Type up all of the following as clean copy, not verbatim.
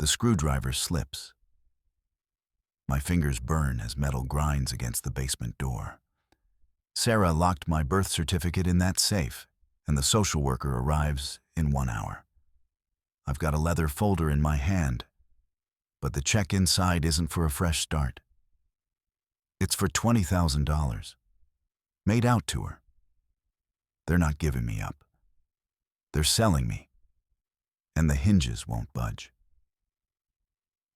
The screwdriver slips. My fingers burn as metal grinds against the basement door. Sarah locked my birth certificate in that safe, and the social worker arrives in 1 hour. I've got a leather folder in my hand, but the check inside isn't for a fresh start. It's for $20,000, made out to her. They're not giving me up. They're selling me, and the hinges won't budge.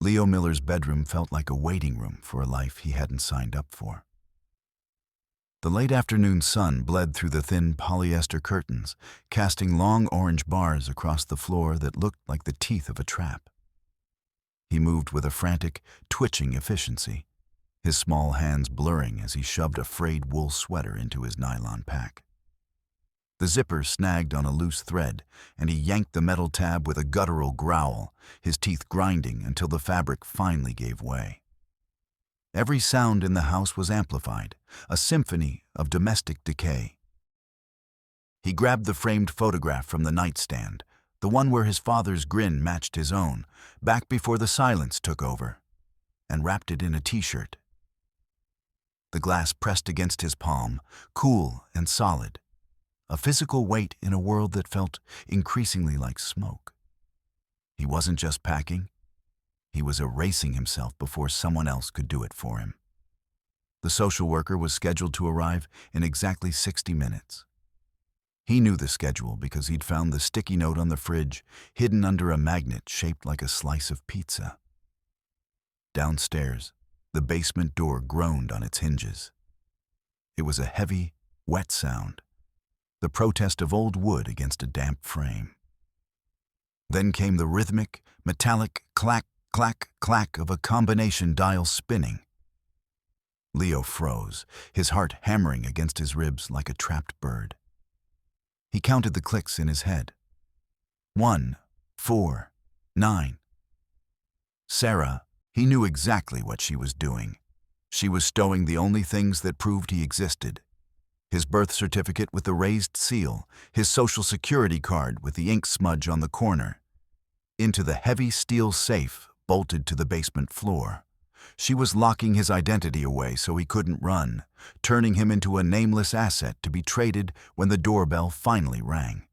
Leo Miller's bedroom felt like a waiting room for a life he hadn't signed up for. The late afternoon sun bled through the thin polyester curtains, casting long orange bars across the floor that looked like the teeth of a trap. He moved with a frantic, twitching efficiency, his small hands blurring as he shoved a frayed wool sweater into his nylon pack. The zipper snagged on a loose thread, and he yanked the metal tab with a guttural growl, his teeth grinding until the fabric finally gave way. Every sound in the house was amplified, a symphony of domestic decay. He grabbed the framed photograph from the nightstand, the one where his father's grin matched his own, back before the silence took over, and wrapped it in a t-shirt. The glass pressed against his palm, cool and solid, a physical weight in a world that felt increasingly like smoke. He wasn't just packing. He was erasing himself before someone else could do it for him. The social worker was scheduled to arrive in exactly 60 minutes. He knew the schedule because he'd found the sticky note on the fridge hidden under a magnet shaped like a slice of pizza. Downstairs, the basement door groaned on its hinges. It was a heavy, wet sound, the protest of old wood against a damp frame. Then came the rhythmic, metallic clack, clack, clack of a combination dial spinning. Leo froze, his heart hammering against his ribs like a trapped bird. He counted the clicks in his head. 1, 4, 9. Sarah, he knew exactly what she was doing. She was stowing the only things that proved he existed. His birth certificate with the raised seal, his social security card with the ink smudge on the corner, into the heavy steel safe bolted to the basement floor. She was locking his identity away so he couldn't run, turning him into a nameless asset to be traded when the doorbell finally rang.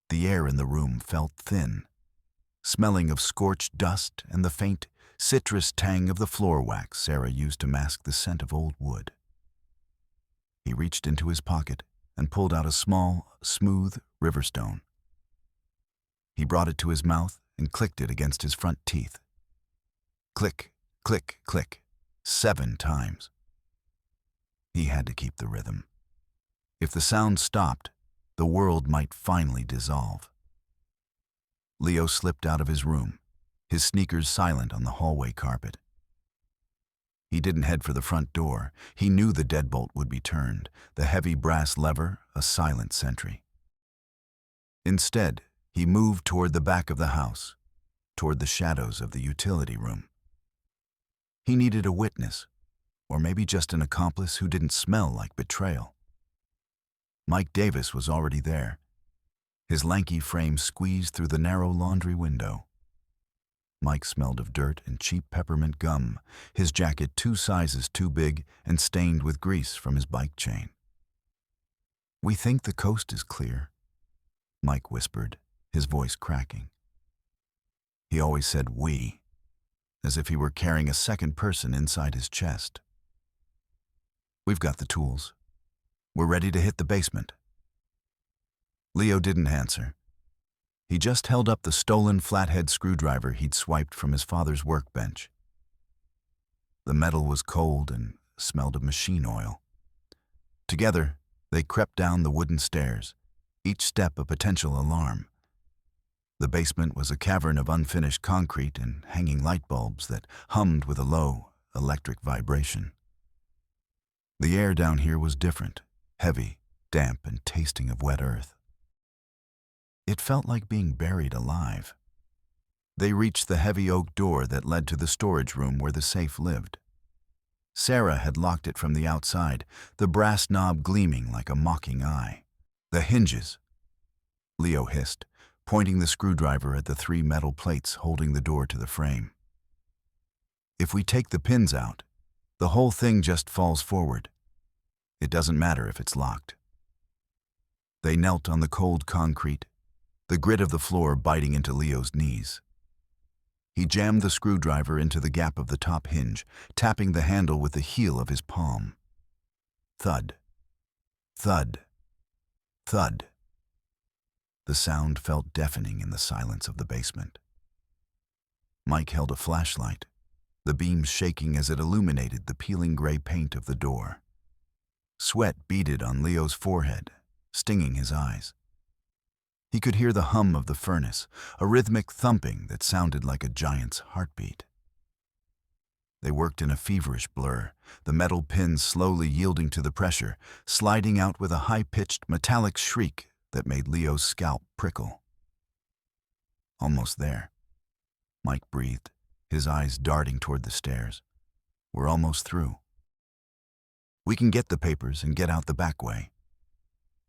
The air in the room felt thin, smelling of scorched dust and the faint, citrus tang of the floor wax Sarah used to mask the scent of old wood. He reached into his pocket and pulled out a small, smooth riverstone. He brought it to his mouth and clicked it against his front teeth. Click, click, click, 7 times. He had to keep the rhythm. If the sound stopped, the world might finally dissolve. Leo slipped out of his room, his sneakers silent on the hallway carpet. He didn't head for the front door. He knew the deadbolt would be turned, the heavy brass lever a silent sentry. Instead, he moved toward the back of the house, toward the shadows of the utility room. He needed a witness, or maybe just an accomplice who didn't smell like betrayal. Mike Davis was already there, his lanky frame squeezed through the narrow laundry window. Mike smelled of dirt and cheap peppermint gum, his jacket 2 sizes too big and stained with grease from his bike chain. "We think the coast is clear," Mike whispered, his voice cracking. He always said "we," as if he were carrying a second person inside his chest. "We've got the tools. We're ready to hit the basement." Leo didn't answer. He just held up the stolen flathead screwdriver he'd swiped from his father's workbench. The metal was cold and smelled of machine oil. Together, they crept down the wooden stairs, each step a potential alarm. The basement was a cavern of unfinished concrete and hanging light bulbs that hummed with a low, electric vibration. The air down here was different, heavy, damp, and tasting of wet earth. It felt like being buried alive. They reached the heavy oak door that led to the storage room where the safe lived. Sarah had locked it from the outside, the brass knob gleaming like a mocking eye. "The hinges," Leo hissed, pointing the screwdriver at the 3 metal plates holding the door to the frame. If we take the pins out, the whole thing just falls forward. It doesn't matter if it's locked. They knelt on the cold concrete, the grit of the floor biting into Leo's knees. He jammed the screwdriver into the gap of the top hinge, tapping the handle with the heel of his palm. Thud. Thud. Thud. The sound felt deafening in the silence of the basement. Mike held a flashlight, the beam shaking as it illuminated the peeling gray paint of the door. Sweat beaded on Leo's forehead, stinging his eyes. He could hear the hum of the furnace, a rhythmic thumping that sounded like a giant's heartbeat. They worked in a feverish blur, the metal pins slowly yielding to the pressure, sliding out with a high-pitched metallic shriek that made Leo's scalp prickle. Almost there. Mike breathed, his eyes darting toward the stairs. We're almost through. We can get the papers and get out the back way.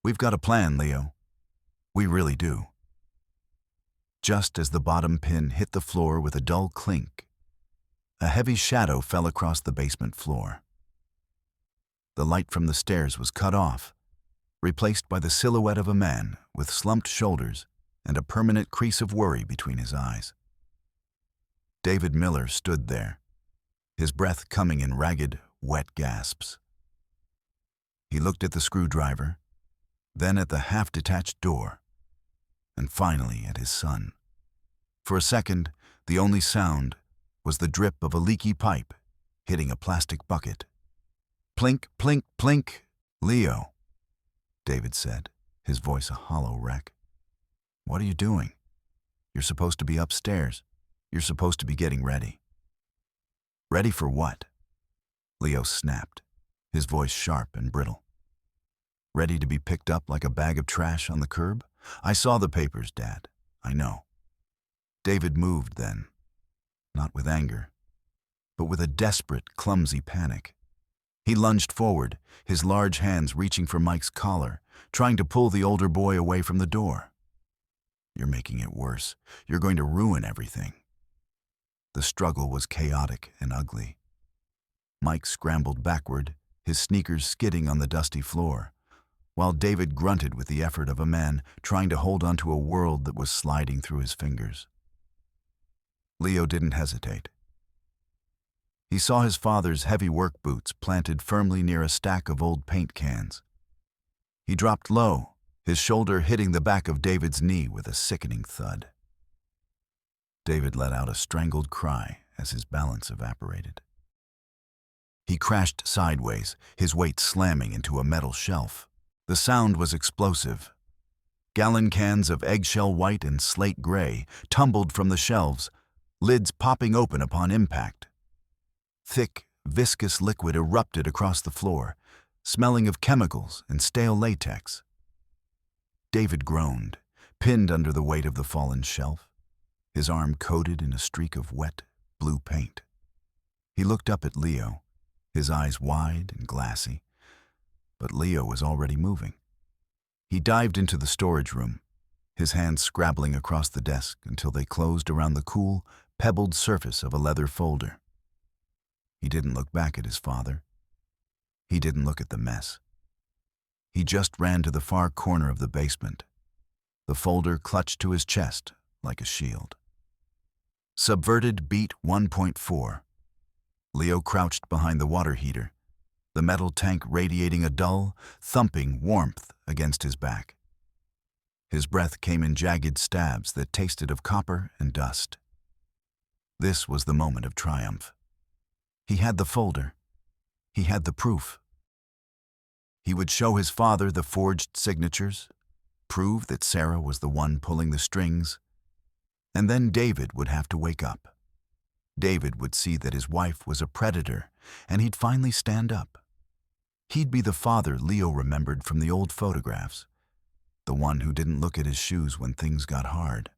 We've got a plan, Leo. We really do. Just as the bottom pin hit the floor with a dull clink, a heavy shadow fell across the basement floor. The light from the stairs was cut off, replaced by the silhouette of a man with slumped shoulders and a permanent crease of worry between his eyes. David Miller stood there, his breath coming in ragged, wet gasps. He looked at the screwdriver, then at the half-detached door, and finally at his son. For a second, the only sound was the drip of a leaky pipe hitting a plastic bucket. Plink, plink, plink. Leo, David said, his voice a hollow wreck. What are you doing? You're supposed to be upstairs. You're supposed to be getting ready. Ready for what? Leo snapped, his voice sharp and brittle. Ready to be picked up like a bag of trash on the curb? I saw the papers, Dad. I know. David moved then, not with anger, but with a desperate, clumsy panic. He lunged forward, his large hands reaching for Mike's collar, trying to pull the older boy away from the door. You're making it worse. You're going to ruin everything. The struggle was chaotic and ugly. Mike scrambled backward, his sneakers skidding on the dusty floor, while David grunted with the effort of a man trying to hold onto a world that was sliding through his fingers. Leo didn't hesitate. He saw his father's heavy work boots planted firmly near a stack of old paint cans. He dropped low, his shoulder hitting the back of David's knee with a sickening thud. David let out a strangled cry as his balance evaporated. He crashed sideways, his weight slamming into a metal shelf. The sound was explosive. Gallon cans of eggshell white and slate gray tumbled from the shelves, lids popping open upon impact. Thick, viscous liquid erupted across the floor, smelling of chemicals and stale latex. David groaned, pinned under the weight of the fallen shelf, his arm coated in a streak of wet, blue paint. He looked up at Leo, his eyes wide and glassy, but Leo was already moving. He dived into the storage room, his hands scrabbling across the desk until they closed around the cool, pebbled surface of a leather folder. He didn't look back at his father. He didn't look at the mess. He just ran to the far corner of the basement, the folder clutched to his chest like a shield. Subverted beat 1.4. Leo crouched behind the water heater, the metal tank radiating a dull, thumping warmth against his back. His breath came in jagged stabs that tasted of copper and dust. This was the moment of triumph. He had the folder. He had the proof. He would show his father the forged signatures, prove that Sarah was the one pulling the strings, and then David would have to wake up. David would see that his wife was a predator, and he'd finally stand up. He'd be the father Leo remembered from the old photographs, the one who didn't look at his shoes when things got hard.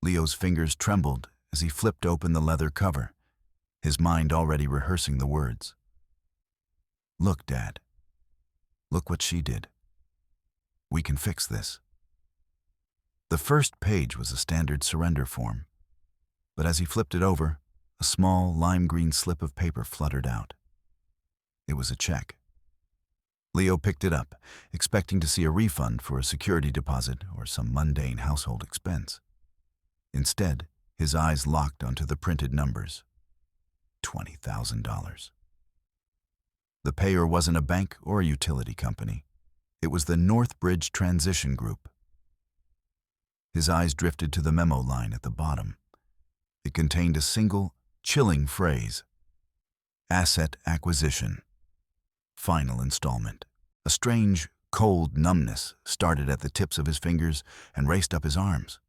Leo's fingers trembled as he flipped open the leather cover, his mind already rehearsing the words. Look, Dad. Look what she did. We can fix this. The first page was a standard surrender form, but as he flipped it over, a small lime-green slip of paper fluttered out. It was a check. Leo picked it up, expecting to see a refund for a security deposit or some mundane household expense. Instead, his eyes locked onto the printed numbers. $20,000. The payer wasn't a bank or a utility company. It was the Northbridge Transition Group. His eyes drifted to the memo line at the bottom. It contained a single, chilling phrase: asset acquisition. Final installment. A strange, cold numbness started at the tips of his fingers and raced up his arms.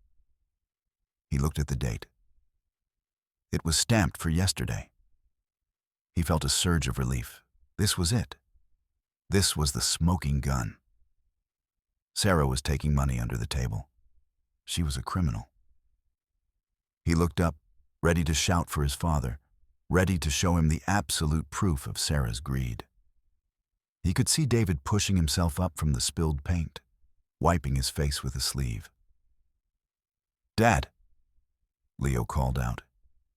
He looked at the date. It was stamped for yesterday. He felt a surge of relief. This was it. This was the smoking gun. Sarah was taking money under the table. She was a criminal. He looked up, ready to shout for his father, ready to show him the absolute proof of Sarah's greed. He could see David pushing himself up from the spilled paint, wiping his face with a sleeve. "Dad," Leo called out,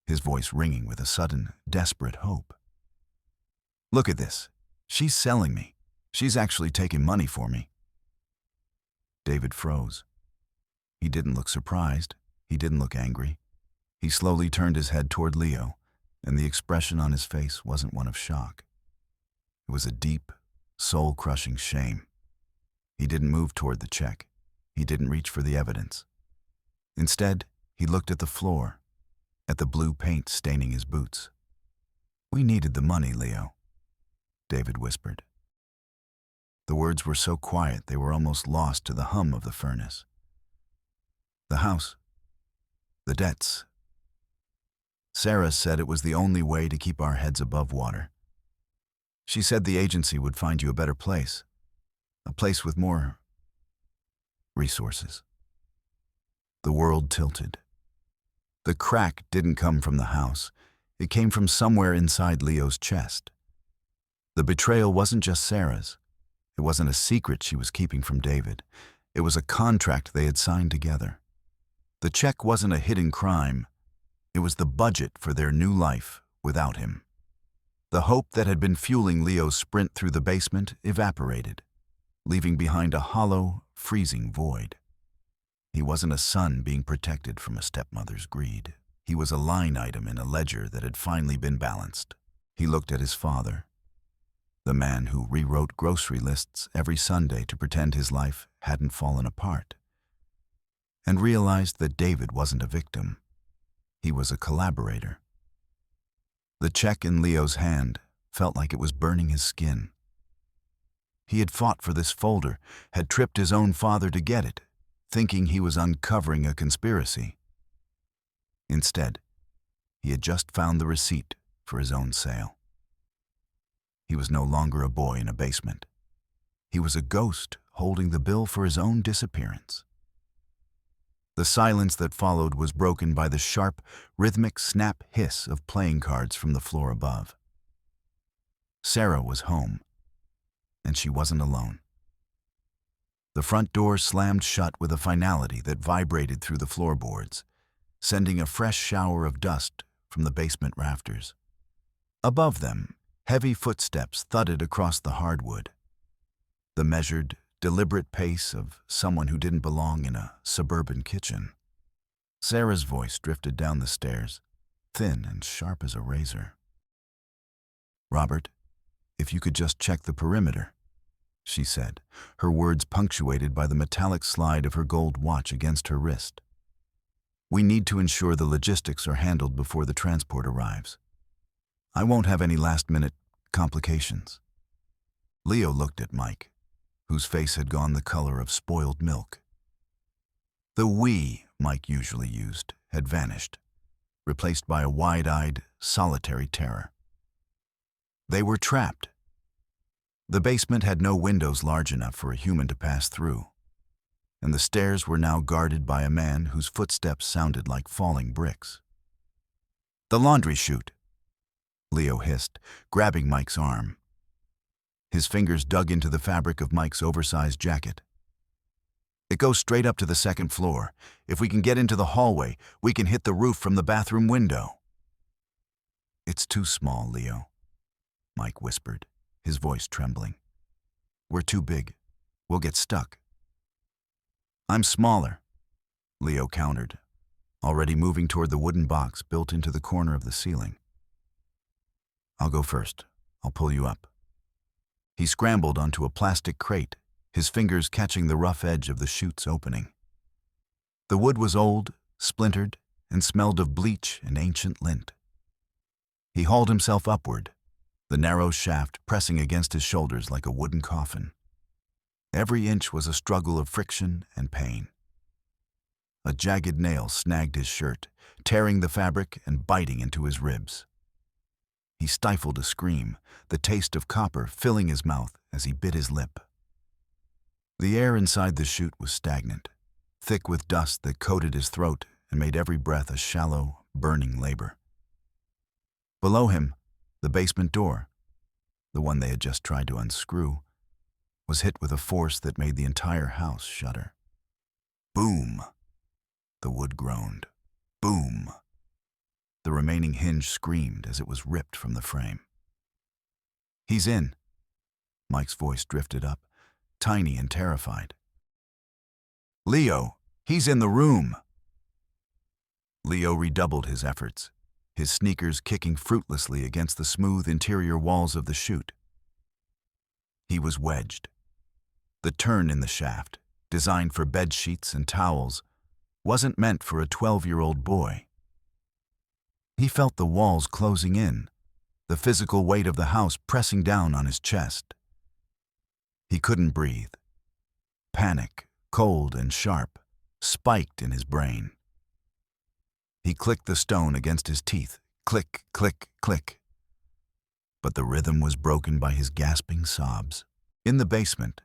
his voice ringing with a sudden, desperate hope. "Look at this. She's selling me. She's actually taking money for me." David froze. He didn't look surprised. He didn't look angry. He slowly turned his head toward Leo, and the expression on his face wasn't one of shock. It was a deep, soul-crushing shame. He didn't move toward the check. He didn't reach for the evidence. Instead, he looked at the floor, at the blue paint staining his boots. "We needed the money, Leo," David whispered. The words were so quiet they were almost lost to the hum of the furnace. "The house. The debts. Sarah said it was the only way to keep our heads above water. She said the agency would find you a better place. A place with more resources." The world tilted. The crack didn't come from the house. It came from somewhere inside Leo's chest. The betrayal wasn't just Sarah's. It wasn't a secret she was keeping from David. It was a contract they had signed together. The check wasn't a hidden crime. It was the budget for their new life without him. The hope that had been fueling Leo's sprint through the basement evaporated, leaving behind a hollow, freezing void. He wasn't a son being protected from a stepmother's greed. He was a line item in a ledger that had finally been balanced. He looked at his father, the man who rewrote grocery lists every Sunday to pretend his life hadn't fallen apart, and realized that David wasn't a victim. He was a collaborator. The check in Leo's hand felt like it was burning his skin. He had fought for this folder, had tripped his own father to get it, thinking he was uncovering a conspiracy. Instead, he had just found the receipt for his own sale. He was no longer a boy in a basement. He was a ghost holding the bill for his own disappearance. The silence that followed was broken by the sharp, rhythmic snap hiss of playing cards from the floor above. Sarah was home, and she wasn't alone. The front door slammed shut with a finality that vibrated through the floorboards, sending a fresh shower of dust from the basement rafters. Above them, heavy footsteps thudded across the hardwood. The measured, deliberate pace of someone who didn't belong in a suburban kitchen. Sarah's voice drifted down the stairs, thin and sharp as a razor. "Robert, if you could just check the perimeter," she said, her words punctuated by the metallic slide of her gold watch against her wrist. "We need to ensure the logistics are handled before the transport arrives. I won't have any last-minute complications." Leo looked at Mike, whose face had gone the color of spoiled milk. The "we" Mike usually used had vanished, replaced by a wide-eyed, solitary terror. They were trapped. The basement had no windows large enough for a human to pass through, and the stairs were now guarded by a man whose footsteps sounded like falling bricks. "The laundry chute," Leo hissed, grabbing Mike's arm. His fingers dug into the fabric of Mike's oversized jacket. It goes straight up to the second floor. If we can get into the hallway, we can hit the roof from the bathroom window." "It's too small, Leo," Mike whispered, his voice trembling. "We're too big. We'll get stuck." "I'm smaller," Leo countered, already moving toward the wooden box built into the corner of the ceiling. "I'll go first. I'll pull you up." He scrambled onto a plastic crate, his fingers catching the rough edge of the chute's opening. The wood was old, splintered, and smelled of bleach and ancient lint. He hauled himself upward, the narrow shaft pressing against his shoulders like a wooden coffin. Every inch was a struggle of friction and pain. A jagged nail snagged his shirt, tearing the fabric and biting into his ribs. He stifled a scream, the taste of copper filling his mouth as he bit his lip. The air inside the chute was stagnant, thick with dust that coated his throat and made every breath a shallow, burning labor. Below him, the basement door, the one they had just tried to unscrew, was hit with a force that made the entire house shudder. Boom! The wood groaned. Boom! The remaining hinge screamed as it was ripped from the frame. "He's in." Mike's voice drifted up, tiny and terrified. "Leo, he's in the room." Leo redoubled his efforts, his sneakers kicking fruitlessly against the smooth interior walls of the chute. He was wedged. The turn in the shaft, designed for bed sheets and towels, wasn't meant for a 12-year-old boy. He felt the walls closing in, the physical weight of the house pressing down on his chest. He couldn't breathe. Panic, cold and sharp, spiked in his brain. He clicked the stone against his teeth, click, click, click. But the rhythm was broken by his gasping sobs. In the basement,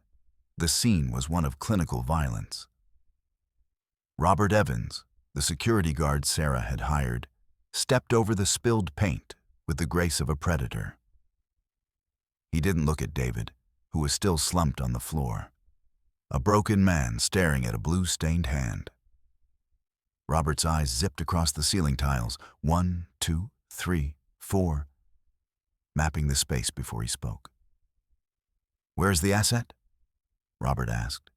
the scene was one of clinical violence. Robert Evans, the security guard Sarah had hired, stepped over the spilled paint with the grace of a predator. He didn't look at David, who was still slumped on the floor, a broken man staring at a blue-stained hand. Robert's eyes zipped across the ceiling tiles, 1, 2, 3, 4, mapping the space before he spoke. "Where's the asset?" Robert asked.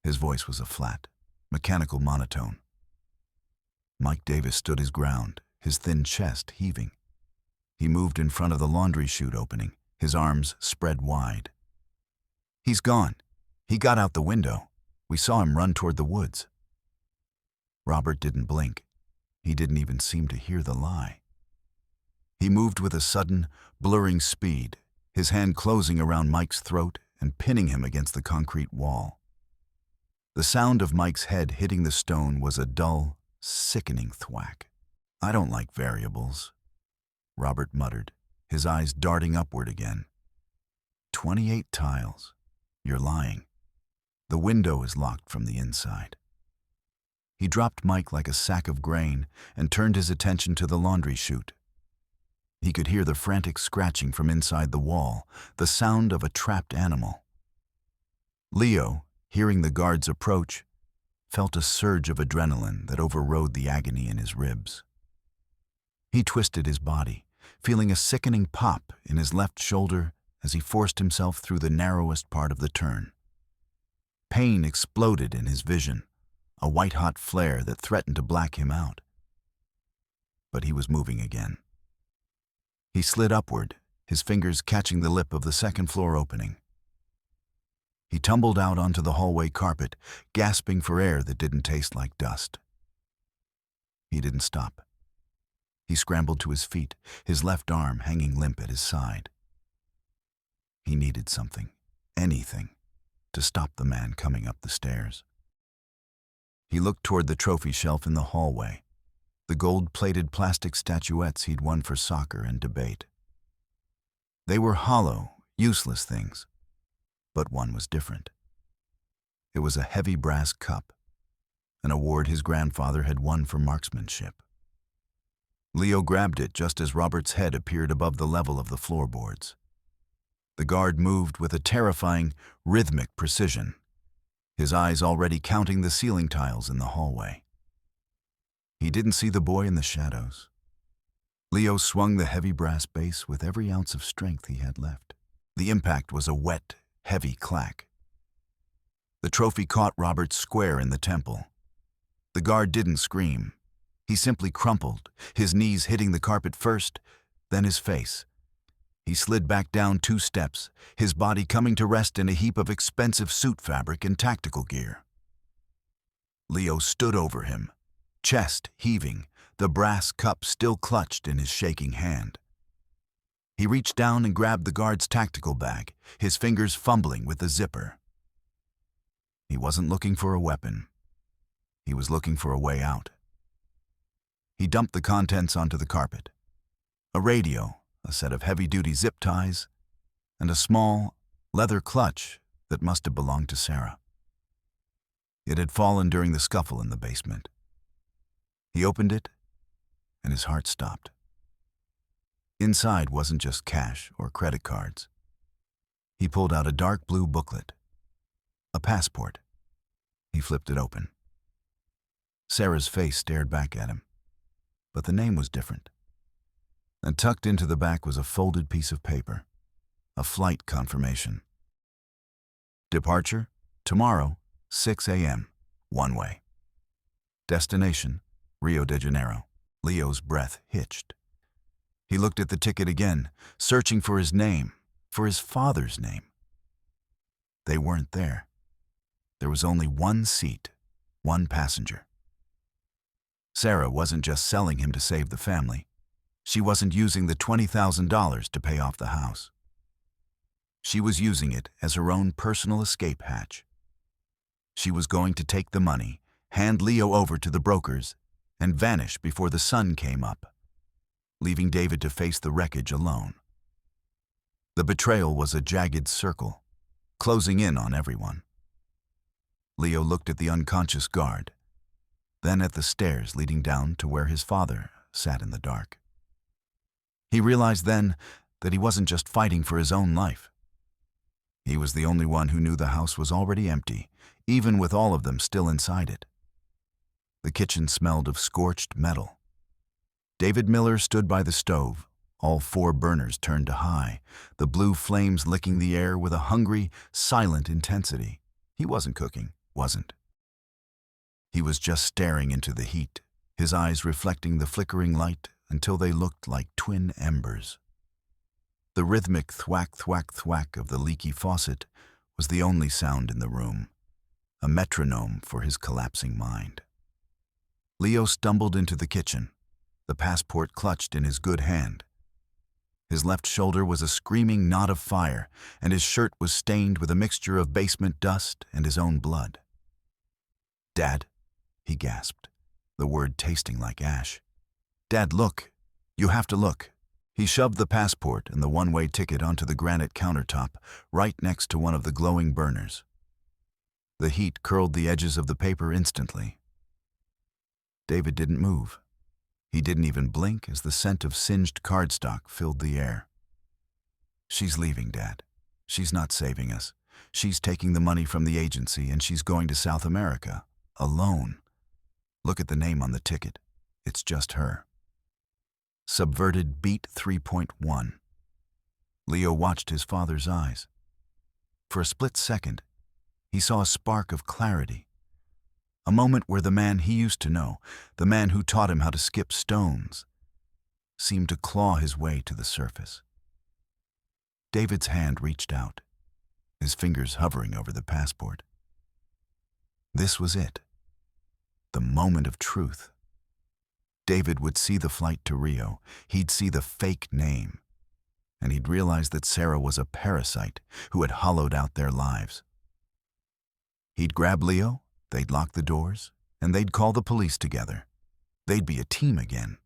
His voice was a flat, mechanical monotone. Mike Davis stood his ground, his thin chest heaving. He moved in front of the laundry chute opening, his arms spread wide. "He's gone. He got out the window. We saw him run toward the woods." Robert didn't blink. He didn't even seem to hear the lie. He moved with a sudden, blurring speed, his hand closing around Mike's throat and pinning him against the concrete wall. The sound of Mike's head hitting the stone was a dull, sickening thwack. "I don't like variables," Robert muttered, his eyes darting upward again. 28 tiles. You're lying. The window is locked from the inside." He dropped Mike like a sack of grain and turned his attention to the laundry chute. He could hear the frantic scratching from inside the wall, the sound of a trapped animal. Leo, hearing the guards approach, felt a surge of adrenaline that overrode the agony in his ribs. He twisted his body, feeling a sickening pop in his left shoulder as he forced himself through the narrowest part of the turn. Pain exploded in his vision, a white-hot flare that threatened to black him out. But he was moving again. He slid upward, his fingers catching the lip of the second-floor opening. He tumbled out onto the hallway carpet, gasping for air that didn't taste like dust. He didn't stop. He scrambled to his feet, his left arm hanging limp at his side. He needed something, anything, to stop the man coming up the stairs. He looked toward the trophy shelf in the hallway, the gold-plated plastic statuettes he'd won for soccer and debate. They were hollow, useless things, but one was different. It was a heavy brass cup, an award his grandfather had won for marksmanship. Leo grabbed it just as Robert's head appeared above the level of the floorboards. The guard moved with a terrifying, rhythmic precision, his eyes already counting the ceiling tiles in the hallway. He didn't see the boy in the shadows. Leo swung the heavy brass bass with every ounce of strength he had left. The impact was a wet, heavy clack. The trophy caught Robert square in the temple. The guard didn't scream. He simply crumpled, his knees hitting the carpet first, then his face. He slid back down 2 steps, his body coming to rest in a heap of expensive suit fabric and tactical gear. Leo stood over him, chest heaving, the brass cup still clutched in his shaking hand. He reached down and grabbed the guard's tactical bag, his fingers fumbling with the zipper. He wasn't looking for a weapon. He was looking for a way out. He dumped the contents onto the carpet. A radio, a set of heavy-duty zip ties, and a small, leather clutch that must have belonged to Sarah. It had fallen during the scuffle in the basement. He opened it, and his heart stopped. Inside wasn't just cash or credit cards. He pulled out a dark blue booklet, a passport. He flipped it open. Sarah's face stared back at him, but the name was different. And tucked into the back was a folded piece of paper, a flight confirmation. Departure, tomorrow, 6 a.m., one way. Destination, Rio de Janeiro. Leo's breath hitched. He looked at the ticket again, searching for his name, for his father's name. They weren't there. There was only one seat, one passenger. Sarah wasn't just selling him to save the family. She wasn't using the $20,000 to pay off the house. She was using it as her own personal escape hatch. She was going to take the money, hand Leo over to the brokers, and vanish before the sun came up, leaving David to face the wreckage alone. The betrayal was a jagged circle, closing in on everyone. Leo looked at the unconscious guard, then at the stairs leading down to where his father sat in the dark. He realized then that he wasn't just fighting for his own life. He was the only one who knew the house was already empty, even with all of them still inside it. The kitchen smelled of scorched metal. David Miller stood by the stove, all 4 burners turned to high, the blue flames licking the air with a hungry, silent intensity. He wasn't cooking, wasn't. He was just staring into the heat, his eyes reflecting the flickering light until they looked like twin embers. The rhythmic thwack, thwack, thwack of the leaky faucet was the only sound in the room, a metronome for his collapsing mind. Leo stumbled into the kitchen, the passport clutched in his good hand. His left shoulder was a screaming knot of fire, and his shirt was stained with a mixture of basement dust and his own blood. "Dad," he gasped, the word tasting like ash. "Dad, look. You have to look." He shoved the passport and the one-way ticket onto the granite countertop, right next to one of the glowing burners. The heat curled the edges of the paper instantly. David didn't move. He didn't even blink as the scent of singed cardstock filled the air. "She's leaving, Dad. She's not saving us. She's taking the money from the agency and she's going to South America, alone. Look at the name on the ticket. It's just her." Subverted Beat 3.1. Leo watched his father's eyes. For a split second, he saw a spark of clarity. A moment where the man he used to know, the man who taught him how to skip stones, seemed to claw his way to the surface. David's hand reached out, his fingers hovering over the passport. This was it. The moment of truth. David would see the flight to Rio, he'd see the fake name, and he'd realize that Sarah was a parasite who had hollowed out their lives. He'd grab Leo, they'd lock the doors, and they'd call the police together. They'd be a team again.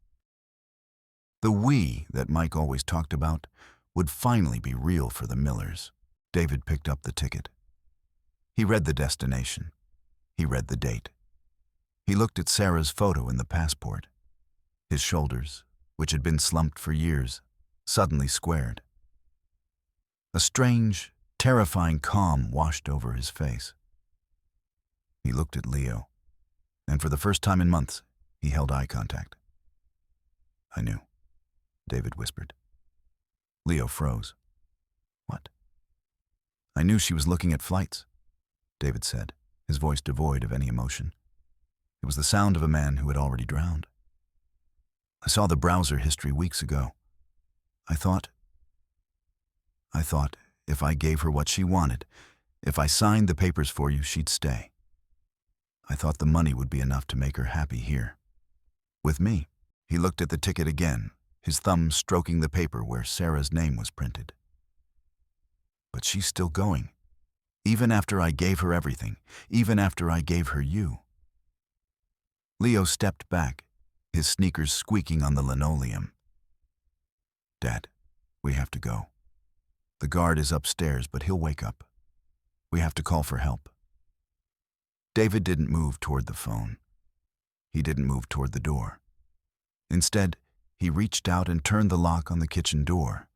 The we that Mike always talked about would finally be real for the Millers. David picked up the ticket. He read the destination. He read the date. He looked at Sarah's photo in the passport. His shoulders, which had been slumped for years, suddenly squared. A strange, terrifying calm washed over his face. He looked at Leo, and for the first time in months, he held eye contact. "I knew," David whispered. Leo froze. "What?" "I knew she was looking at flights," David said, his voice devoid of any emotion. It was the sound of a man who had already drowned. "I saw the browser history weeks ago. I thought if I gave her what she wanted, if I signed the papers for you, she'd stay. I thought the money would be enough to make her happy here. With me." He looked at the ticket again, his thumb stroking the paper where Sarah's name was printed. "But she's still going, even after I gave her everything, even after I gave her you." Leo stepped back, his sneakers squeaking on the linoleum. "Dad, we have to go. The guard is upstairs, but he'll wake up. We have to call for help." David didn't move toward the phone. He didn't move toward the door. Instead, he reached out and turned the lock on the kitchen door,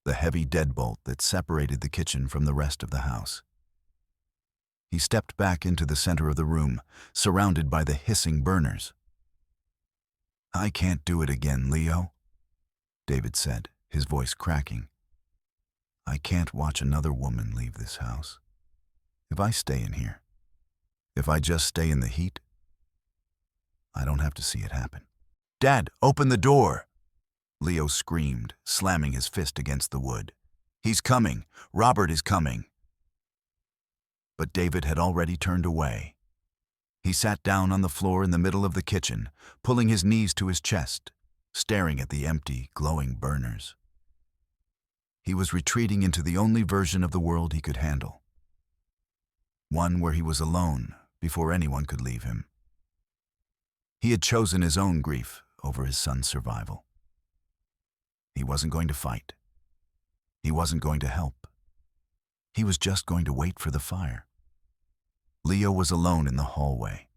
the heavy deadbolt that separated the kitchen from the rest of the house. He stepped back into the center of the room, surrounded by the hissing burners. "I can't do it again, Leo," David said, his voice cracking. "I can't watch another woman leave this house. If I stay in here, if I just stay in the heat, I don't have to see it happen." "Dad, open the door!" Leo screamed, slamming his fist against the wood. "He's coming! Robert is coming!" But David had already turned away. He sat down on the floor in the middle of the kitchen, pulling his knees to his chest, staring at the empty, glowing burners. He was retreating into the only version of the world he could handle. One where he was alone before anyone could leave him. He had chosen his own grief over his son's survival. He wasn't going to fight. He wasn't going to help. He was just going to wait for the fire. Leo was alone in the hallway.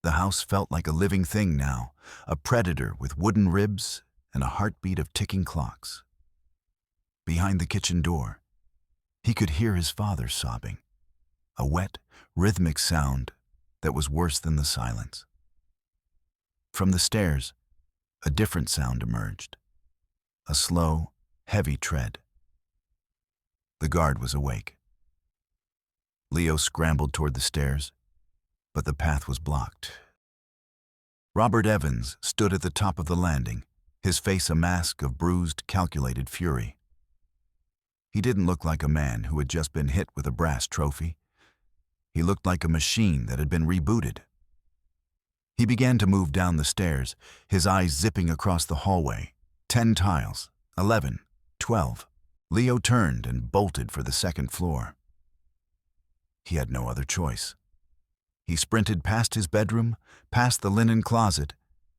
The house felt like a living thing now, a predator with wooden ribs and a heartbeat of ticking clocks. Behind the kitchen door, he could hear his father sobbing, a wet, rhythmic sound that was worse than the silence. From the stairs, a different sound emerged, a slow, heavy tread. The guard was awake. Leo scrambled toward the stairs, but the path was blocked. Robert Evans stood at the top of the landing, his face a mask of bruised, calculated fury. He didn't look like a man who had just been hit with a brass trophy. He looked like a machine that had been rebooted. He began to move down the stairs, his eyes zipping across the hallway. 10 tiles, 11, 12. Leo turned and bolted for the second floor. He had no other choice. He sprinted past his bedroom, past the linen closet,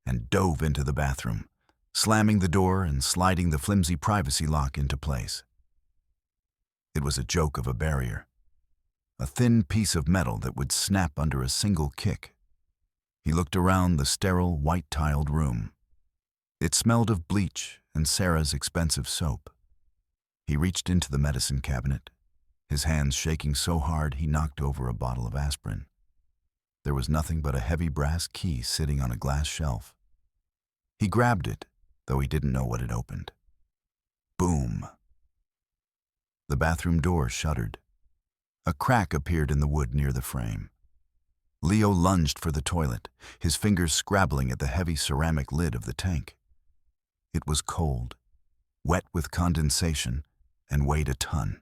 and dove into the bathroom, slamming the door and sliding the flimsy privacy lock into place. It was a joke of a barrier, a thin piece of metal that would snap under a single kick. He looked around the sterile, white-tiled room. It smelled of bleach and Sarah's expensive soap. He reached into the medicine cabinet, his hands shaking so hard he knocked over a bottle of aspirin. There was nothing but a heavy brass key sitting on a glass shelf. He grabbed it, though he didn't know what it opened. Boom! The bathroom door shuddered. A crack appeared in the wood near the frame. Leo lunged for the toilet, his fingers scrabbling at the heavy ceramic lid of the tank. It was cold, wet with condensation, and weighed a ton.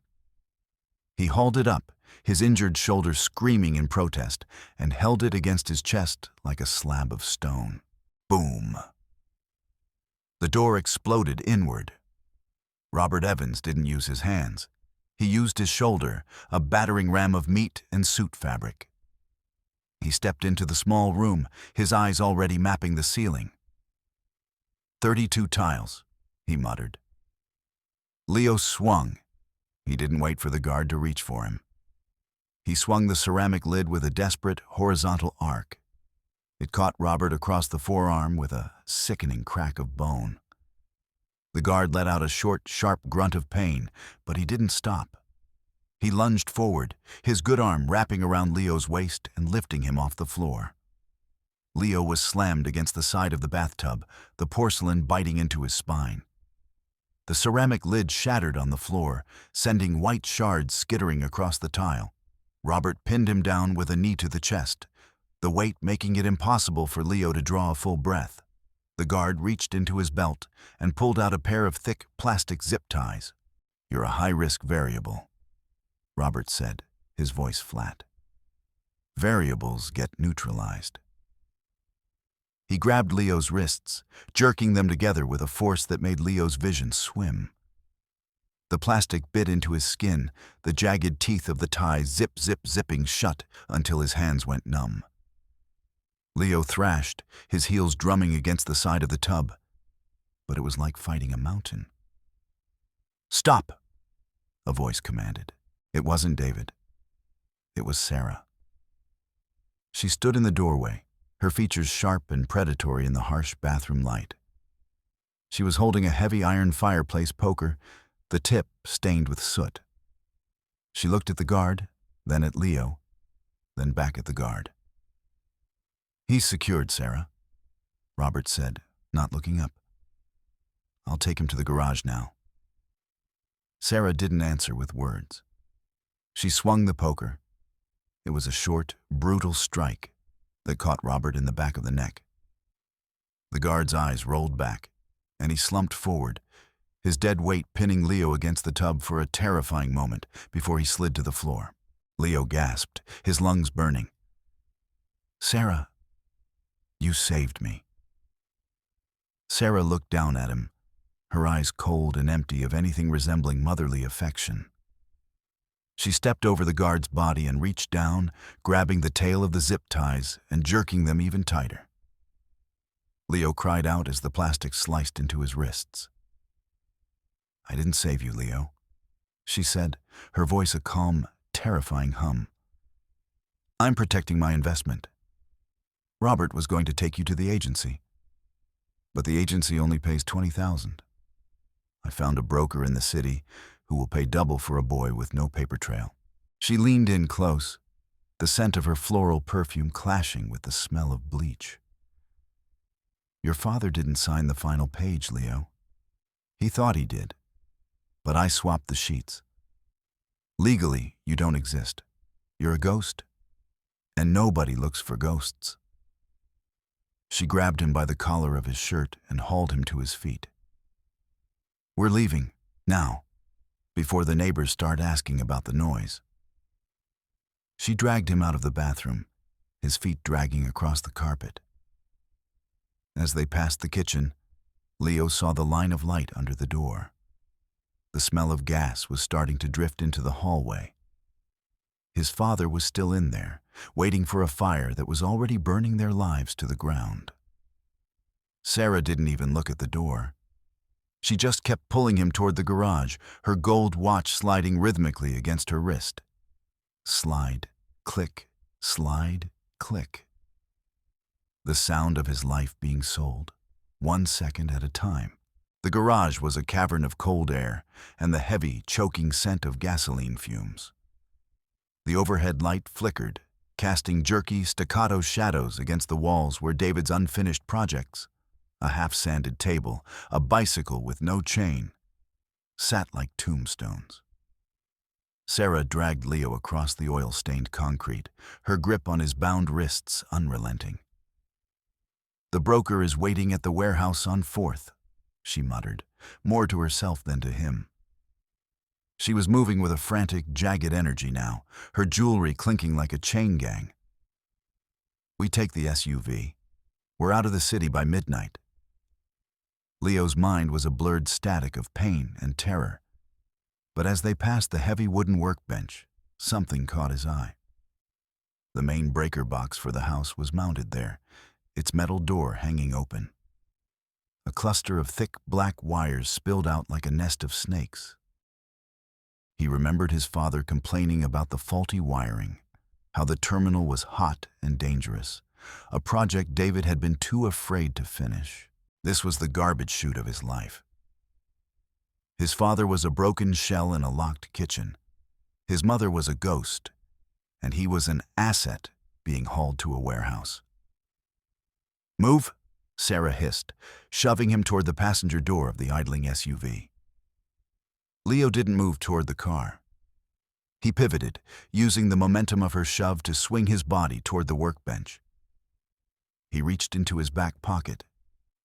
He hauled it up, his injured shoulder screaming in protest, and held it against his chest like a slab of stone. Boom! The door exploded inward. Robert Evans didn't use his hands. He used his shoulder, a battering ram of meat and suit fabric. He stepped into the small room, his eyes already mapping the ceiling. 32 tiles, he muttered. Leo swung. He didn't wait for the guard to reach for him. He swung the ceramic lid with a desperate, horizontal arc. It caught Robert across the forearm with a sickening crack of bone. The guard let out a short, sharp grunt of pain, but he didn't stop. He lunged forward, his good arm wrapping around Leo's waist and lifting him off the floor. Leo was slammed against the side of the bathtub, the porcelain biting into his spine. The ceramic lid shattered on the floor, sending white shards skittering across the tile. Robert pinned him down with a knee to the chest, the weight making it impossible for Leo to draw a full breath. The guard reached into his belt and pulled out a pair of thick plastic zip ties. "You're a high-risk variable," Robert said, his voice flat. "Variables get neutralized." He grabbed Leo's wrists, jerking them together with a force that made Leo's vision swim. The plastic bit into his skin, the jagged teeth of the ties zipping shut until his hands went numb. Leo thrashed, his heels drumming against the side of the tub, but it was like fighting a mountain. "Stop!" a voice commanded. It wasn't David. It was Sarah. She stood in the doorway, her features sharp and predatory in the harsh bathroom light. She was holding a heavy iron fireplace poker, the tip stained with soot. She looked at the guard, then at Leo, then back at the guard. "He's secured, Sarah," Robert said, not looking up. "I'll take him to the garage now." Sarah didn't answer with words. She swung the poker. It was a short, brutal strike that caught Robert in the back of the neck. The guard's eyes rolled back, and he slumped forward, his dead weight pinning Leo against the tub for a terrifying moment before he slid to the floor. Leo gasped, his lungs burning. "Sarah, you saved me." Sarah looked down at him, her eyes cold and empty of anything resembling motherly affection. She stepped over the guard's body and reached down, grabbing the tail of the zip ties and jerking them even tighter. Leo cried out as the plastic sliced into his wrists. "I didn't save you, Leo," she said, her voice a calm, terrifying hum. "I'm protecting my investment. Robert was going to take you to the agency, but the agency only pays $20,000. I found a broker in the city who will pay double for a boy with no paper trail." She leaned in close, the scent of her floral perfume clashing with the smell of bleach. "Your father didn't sign the final page, Leo. He thought he did, but I swapped the sheets. Legally, you don't exist. You're a ghost, and nobody looks for ghosts." She grabbed him by the collar of his shirt and hauled him to his feet. "We're leaving, now, before the neighbors start asking about the noise." She dragged him out of the bathroom, his feet dragging across the carpet. As they passed the kitchen, Leo saw the line of light under the door. The smell of gas was starting to drift into the hallway. His father was still in there, waiting for a fire that was already burning their lives to the ground. Sarah didn't even look at the door. She just kept pulling him toward the garage, her gold watch sliding rhythmically against her wrist. Slide, click, slide, click. The sound of his life being sold, 1 second at a time. The garage was a cavern of cold air and the heavy, choking scent of gasoline fumes. The overhead light flickered, casting jerky, staccato shadows against the walls where David's unfinished projects, a half-sanded table, a bicycle with no chain, sat like tombstones. Sarah dragged Leo across the oil-stained concrete, her grip on his bound wrists unrelenting. "The broker is waiting at the warehouse on 4th, she muttered, more to herself than to him. She was moving with a frantic, jagged energy now, her jewelry clinking like a chain gang. "We take the SUV. We're out of the city by midnight." Leo's mind was a blurred static of pain and terror. But as they passed the heavy wooden workbench, something caught his eye. The main breaker box for the house was mounted there, its metal door hanging open. A cluster of thick black wires spilled out like a nest of snakes. He remembered his father complaining about the faulty wiring, how the terminal was hot and dangerous, a project David had been too afraid to finish. This was the garbage chute of his life. His father was a broken shell in a locked kitchen. His mother was a ghost, and he was an asset being hauled to a warehouse. "Move," Sarah hissed, shoving him toward the passenger door of the idling SUV. Leo didn't move toward the car. He pivoted, using the momentum of her shove to swing his body toward the workbench. He reached into his back pocket,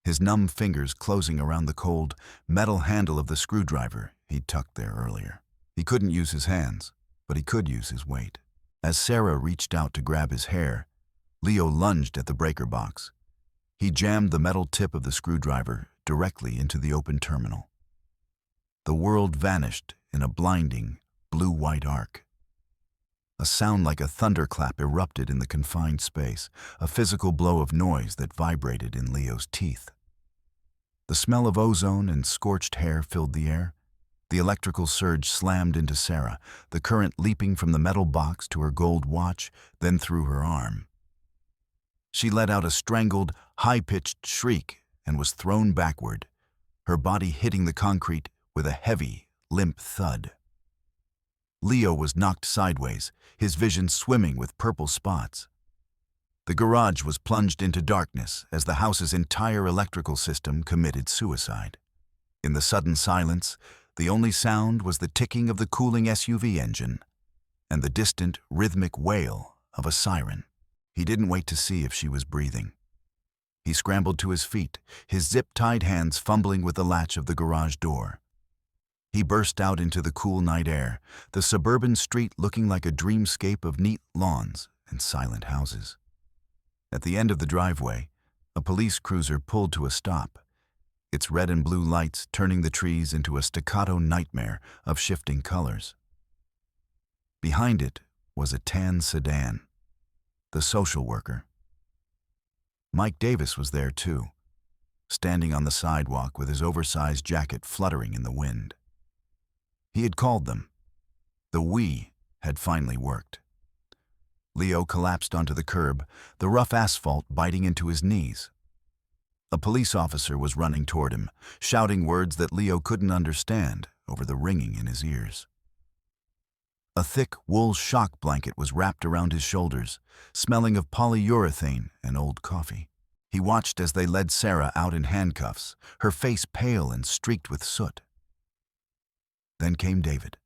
his numb fingers closing around the cold, metal handle of the screwdriver he'd tucked there earlier. He couldn't use his hands, but he could use his weight. As Sarah reached out to grab his hair, Leo lunged at the breaker box. He jammed the metal tip of the screwdriver directly into the open terminal. The world vanished in a blinding, blue-white arc. A sound like a thunderclap erupted in the confined space, a physical blow of noise that vibrated in Leo's teeth. The smell of ozone and scorched hair filled the air. The electrical surge slammed into Sarah, the current leaping from the metal box to her gold watch, then through her arm. She let out a strangled, high-pitched shriek and was thrown backward, her body hitting the concrete with a heavy, limp thud. Leo was knocked sideways, his vision swimming with purple spots. The garage was plunged into darkness as the house's entire electrical system committed suicide. In the sudden silence, the only sound was the ticking of the cooling SUV engine and the distant, rhythmic wail of a siren. He didn't wait to see if she was breathing. He scrambled to his feet, his zip-tied hands fumbling with the latch of the garage door. He burst out into the cool night air, the suburban street looking like a dreamscape of neat lawns and silent houses. At the end of the driveway, a police cruiser pulled to a stop, its red and blue lights turning the trees into a staccato nightmare of shifting colors. Behind it was a tan sedan, the social worker. Mike Davis was there too, standing on the sidewalk with his oversized jacket fluttering in the wind. He had called them. The "we" had finally worked. Leo collapsed onto the curb, the rough asphalt biting into his knees. A police officer was running toward him, shouting words that Leo couldn't understand over the ringing in his ears. A thick wool shock blanket was wrapped around his shoulders, smelling of polyurethane and old coffee. He watched as they led Sarah out in handcuffs, her face pale and streaked with soot. Then came David.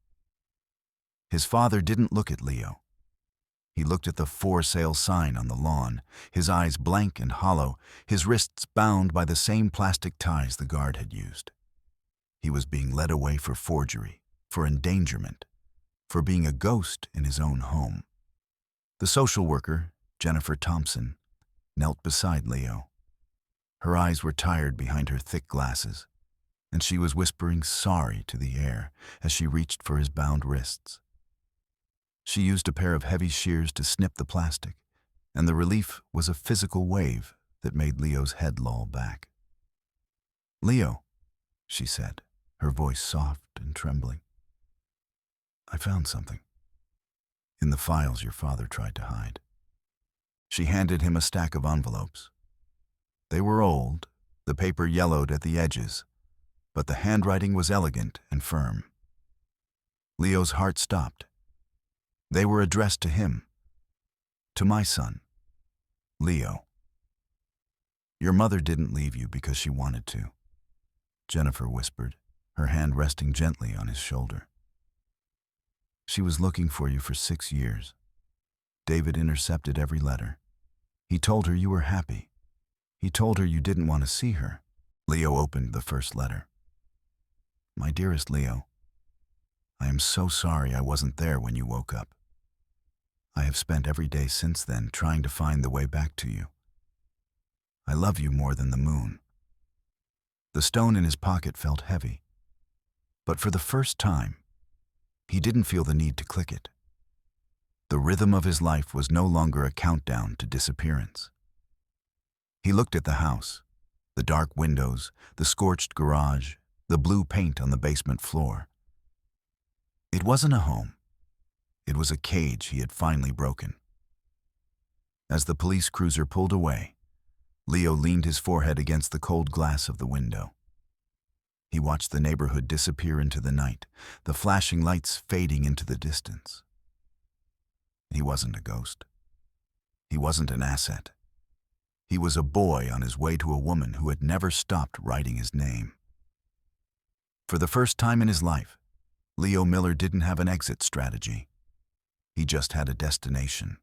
His father didn't look at Leo. He looked at the "for sale" sign on the lawn, his eyes blank and hollow, his wrists bound by the same plastic ties the guard had used. He was being led away for forgery, for endangerment, for being a ghost in his own home. The social worker, Jennifer Thompson, knelt beside Leo. Her eyes were tired behind her thick glasses, and she was whispering sorry to the air as she reached for his bound wrists. She used a pair of heavy shears to snip the plastic, and the relief was a physical wave that made Leo's head loll back. "Leo," she said, her voice soft and trembling. "I found something. In the files your father tried to hide." She handed him a stack of envelopes. They were old, the paper yellowed at the edges, but the handwriting was elegant and firm. Leo's heart stopped. They were addressed to him. "To my son, Leo. Your mother didn't leave you because she wanted to," Jennifer whispered, her hand resting gently on his shoulder. "She was looking for you for 6 years. David intercepted every letter. He told her you were happy. He told her you didn't want to see her." Leo opened the first letter. "My dearest Leo, I am so sorry I wasn't there when you woke up. I have spent every day since then trying to find the way back to you. I love you more than the moon." The stone in his pocket felt heavy, but for the first time, he didn't feel the need to click it. The rhythm of his life was no longer a countdown to disappearance. He looked at the house, the dark windows, the scorched garage, the blue paint on the basement floor. It wasn't a home. It was a cage he had finally broken. As the police cruiser pulled away, Leo leaned his forehead against the cold glass of the window. He watched the neighborhood disappear into the night, the flashing lights fading into the distance. He wasn't a ghost. He wasn't an asset. He was a boy on his way to a woman who had never stopped writing his name. For the first time in his life, Leo Miller didn't have an exit strategy. He just had a destination.